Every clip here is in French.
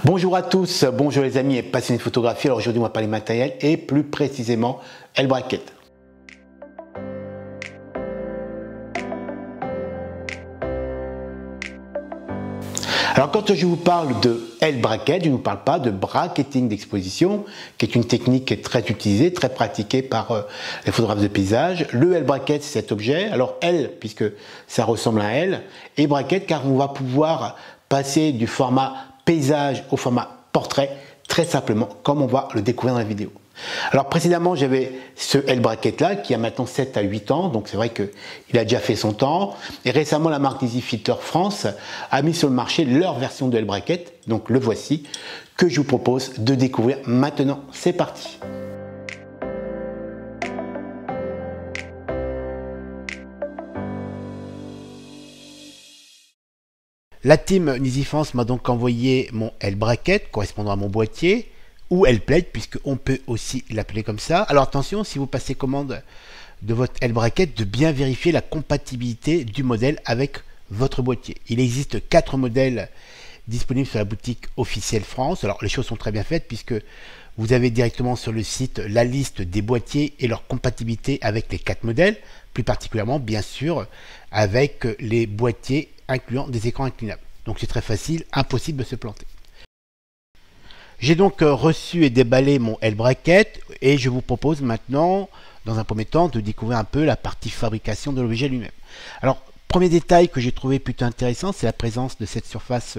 Bonjour à tous, bonjour les amis et passionnés de photographie. Alors aujourd'hui on va parler matériel et plus précisément L-bracket. Alors quand je vous parle de L-bracket, je ne vous parle pas de bracketing d'exposition, qui est une technique très utilisée, très pratiquée par les photographes de paysage. Le L-bracket, c'est cet objet. Alors L, puisque ça ressemble à un L, et bracket car on va pouvoir passer du format paysage au format portrait très simplement, comme on va le découvrir dans la vidéo. Alors précédemment j'avais ce L-bracket là qui a maintenant 7 à 8 ans, donc c'est vrai qu'il a déjà fait son temps, et récemment la marque EasyFilter France a mis sur le marché leur version de L-bracket, donc le voici, que je vous propose de découvrir maintenant. C'est parti. La team EasyFrance m'a donc envoyé mon L-bracket correspondant à mon boîtier, ou L-plate, puisqu'on peut aussi l'appeler comme ça. Alors attention, si vous passez commande de votre L-bracket, de bien vérifier la compatibilité du modèle avec votre boîtier. Il existe 4 modèles disponibles sur la boutique officielle France. Alors les choses sont très bien faites puisque vous avez directement sur le site la liste des boîtiers et leur compatibilité avec les 4 modèles, plus particulièrement bien sûr avec les boîtiers incluant des écrans inclinables. Donc c'est très facile, impossible de se planter. J'ai donc reçu et déballé mon L-bracket et je vous propose maintenant, dans un premier temps, de découvrir un peu la partie fabrication de l'objet lui-même. Alors, premier détail que j'ai trouvé plutôt intéressant, c'est la présence de cette surface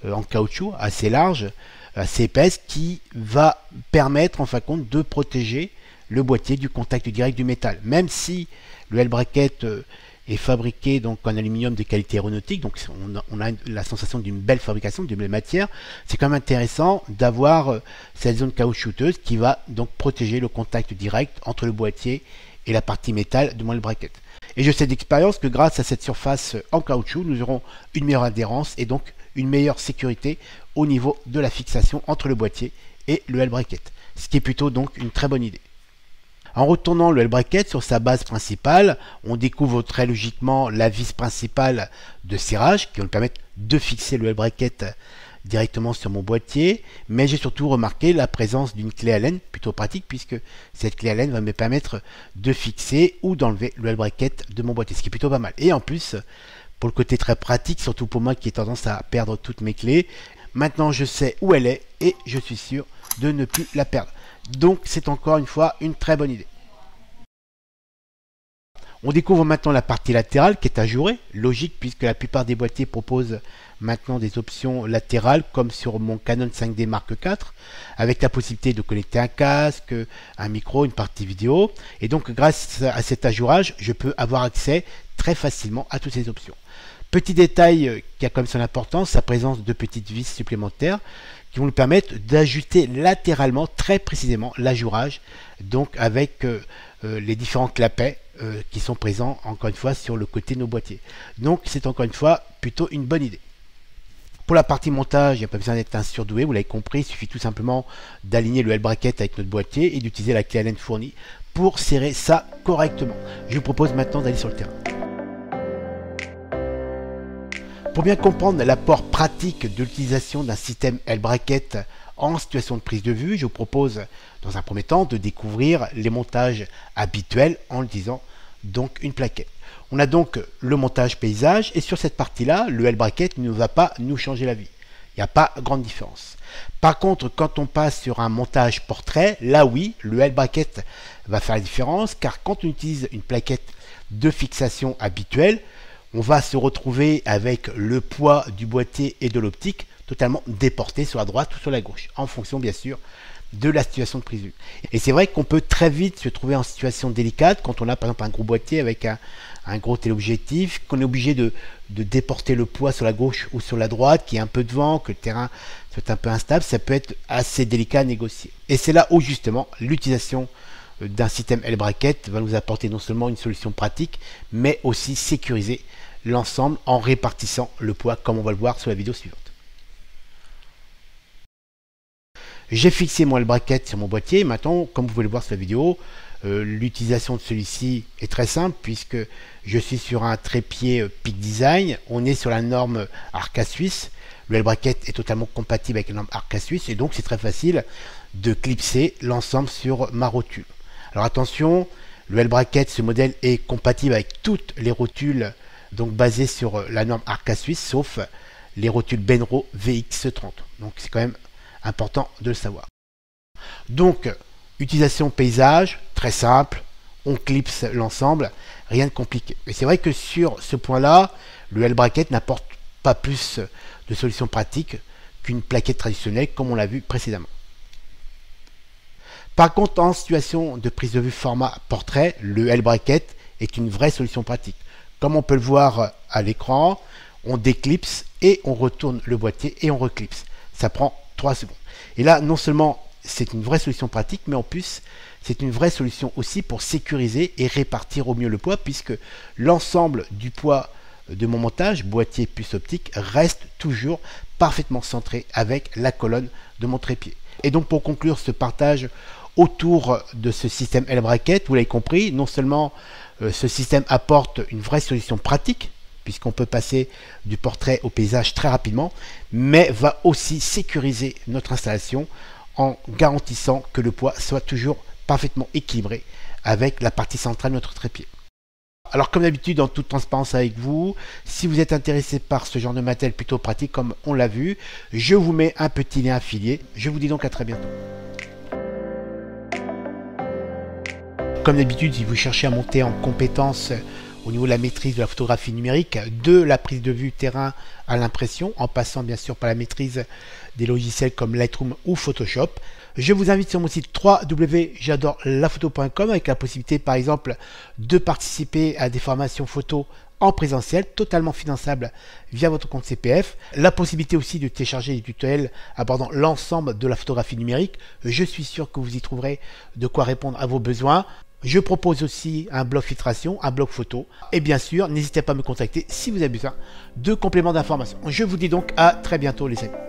en caoutchouc assez large, assez épaisse, qui va permettre en fin de compte de protéger le boîtier du contact direct du métal. Même si le L-bracket est fabriqué donc en aluminium de qualité aéronautique, donc on a la sensation d'une belle fabrication, d'une belle matière. C'est quand même intéressant d'avoir cette zone caoutchouteuse qui va donc protéger le contact direct entre le boîtier et la partie métal de mon L-bracket. Et je sais d'expérience que grâce à cette surface en caoutchouc, nous aurons une meilleure adhérence et donc une meilleure sécurité au niveau de la fixation entre le boîtier et le L-bracket, ce qui est plutôt donc une très bonne idée. En retournant le L-bracket sur sa base principale, on découvre très logiquement la vis principale de serrage qui va me permettre de fixer le L-bracket directement sur mon boîtier, mais j'ai surtout remarqué la présence d'une clé Allen, plutôt pratique puisque cette clé Allen va me permettre de fixer ou d'enlever le L-bracket de mon boîtier, ce qui est plutôt pas mal. Et en plus, pour le côté très pratique, surtout pour moi qui ai tendance à perdre toutes mes clés, maintenant je sais où elle est et je suis sûr de ne plus la perdre. Donc c'est encore une fois une très bonne idée. On découvre maintenant la partie latérale qui est ajourée, logique puisque la plupart des boîtiers proposent maintenant des options latérales comme sur mon Canon 5D Mark IV avec la possibilité de connecter un casque, un micro, une partie vidéo, et donc grâce à cet ajourage je peux avoir accès très facilement à toutes ces options. Petit détail qui a comme son importance, la présence de petites vis supplémentaires qui vont nous permettre d'ajuster latéralement très précisément l'ajourage, donc avec les différents clapets qui sont présents encore une fois sur le côté de nos boîtiers. Donc c'est encore une fois plutôt une bonne idée. Pour la partie montage, il n'y a pas besoin d'être un surdoué, vous l'avez compris, il suffit tout simplement d'aligner le L-bracket avec notre boîtier et d'utiliser la clé Allen fournie pour serrer ça correctement. Je vous propose maintenant d'aller sur le terrain. Pour bien comprendre l'apport pratique de l'utilisation d'un système L-bracket en situation de prise de vue, je vous propose dans un premier temps de découvrir les montages habituels en utilisant donc une plaquette. On a donc le montage paysage et sur cette partie-là, le L-bracket ne va pas nous changer la vie. Il n'y a pas grande différence. Par contre, quand on passe sur un montage portrait, là oui, le L-bracket va faire la différence car quand on utilise une plaquette de fixation habituelle, on va se retrouver avec le poids du boîtier et de l'optique totalement déporté sur la droite ou sur la gauche, en fonction bien sûr de la situation de prise de vue. Et c'est vrai qu'on peut très vite se trouver en situation délicate quand on a par exemple un gros boîtier avec un gros téléobjectif, qu'on est obligé de déporter le poids sur la gauche ou sur la droite, qu'il y ait un peu de vent, que le terrain soit un peu instable, ça peut être assez délicat à négocier. Et c'est là où justement l'utilisation d'un système L-bracket va nous apporter non seulement une solution pratique, mais aussi sécuriser l'ensemble en répartissant le poids comme on va le voir sur la vidéo suivante. J'ai fixé mon L-bracket sur mon boîtier. Maintenant, comme vous pouvez le voir sur la vidéo, L'utilisation de celui-ci est très simple puisque je suis sur un trépied Peak Design. On est sur la norme Arca Suisse. Le L-bracket est totalement compatible avec la norme Arca Suisse et donc c'est très facile de clipser l'ensemble sur ma rotule. Alors attention, le L-bracket, ce modèle est compatible avec toutes les rotules donc basées sur la norme Arca Suisse sauf les rotules Benro VX30. Donc c'est quand même important de le savoir. Donc utilisation paysage, très simple, on clipse l'ensemble, rien de compliqué. Et c'est vrai que sur ce point-là, le L-bracket n'apporte pas plus de solutions pratiques qu'une plaquette traditionnelle comme on l'a vu précédemment. Par contre, en situation de prise de vue format portrait, le L-bracket est une vraie solution pratique. Comme on peut le voir à l'écran, on déclipse et on retourne le boîtier et on reclipse. Ça prend 3 secondes. Et là, non seulement c'est une vraie solution pratique, mais en plus, c'est une vraie solution aussi pour sécuriser et répartir au mieux le poids, puisque l'ensemble du poids de mon montage, boîtier puce optique, reste toujours parfaitement centré avec la colonne de mon trépied. Et donc pour conclure ce partage autour de ce système L-bracket, vous l'avez compris, non seulement ce système apporte une vraie solution pratique, puisqu'on peut passer du portrait au paysage très rapidement, mais va aussi sécuriser notre installation en garantissant que le poids soit toujours parfaitement équilibré avec la partie centrale de notre trépied. Alors comme d'habitude, en toute transparence avec vous, si vous êtes intéressé par ce genre de matériel plutôt pratique comme on l'a vu, je vous mets un petit lien affilié. Je vous dis donc à très bientôt. Comme d'habitude, si vous cherchez à monter en compétence au niveau de la maîtrise de la photographie numérique, de la prise de vue terrain à l'impression, en passant bien sûr par la maîtrise des logiciels comme Lightroom ou Photoshop, je vous invite sur mon site www.j'adorelaphoto.com avec la possibilité par exemple de participer à des formations photo en présentiel, totalement finançable via votre compte CPF. La possibilité aussi de télécharger des tutoriels abordant l'ensemble de la photographie numérique. Je suis sûr que vous y trouverez de quoi répondre à vos besoins. Je propose aussi un blog filtration, un blog photo. Et bien sûr, n'hésitez pas à me contacter si vous avez besoin de compléments d'information. Je vous dis donc à très bientôt les amis.